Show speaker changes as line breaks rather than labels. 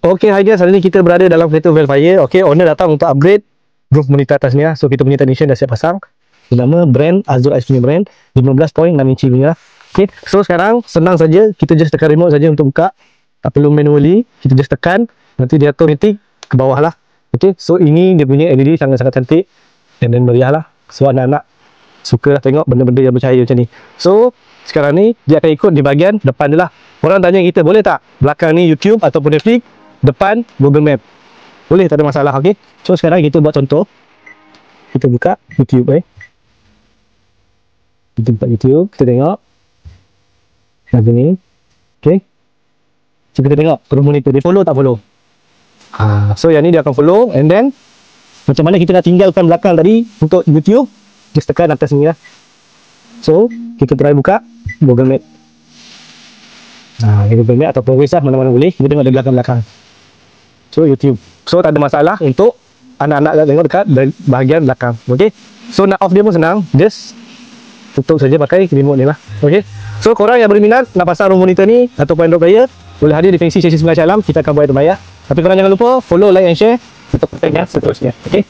Okay, hi guys, hari ni kita berada dalam kereta Velfire. Okay, owner datang untuk upgrade roof monitor atas ni lah. So kita punya technician dah siap pasang. Nama brand Azur Ice punya brand, 15.6 inci punya. Okay, so sekarang senang saja, kita just tekan remote saja untuk buka. Tak perlu manually, kita just tekan, nanti dia automatic ke bawah lah. Okay, so ini dia punya LED sangat-sangat cantik dan meriah lah. So anak-anak suka tengok benda-benda yang bercahaya macam ni. So sekarang ni dia akan ikut di bahagian depan je lah. Orang tanya kita, boleh tak belakang ni YouTube ataupun Netflix, depan Google Map? Boleh, tak ada masalah. Okay, so sekarang kita buat contoh. Kita buka YouTube kita buka YouTube, kita tengok lagu ni. Okay, so kita tengok terus monitor dia follow tak follow. So yang ni dia akan follow. And then macam mana kita nak tinggalkan belakang tadi untuk YouTube, just tekan atas ni lah. So kita try buka Google Map. Google Map ataupun Waze lah, mana-mana boleh. Kita tengok di belakang-belakang. So YouTube, so tak ada masalah untuk anak-anak nak tengok dekat bahagian belakang. Okay, so nak off dia pun senang, just tutup saja pakai remote ni lah. Okay, so korang yang berminat nak pasang room monitor ni ataupun Android player, boleh hadir di Fancy Sesi Sungai Calam. Kita akan buat itu bayar. Tapi korang jangan lupa follow, like and share untuk konten yang seterusnya. Okay,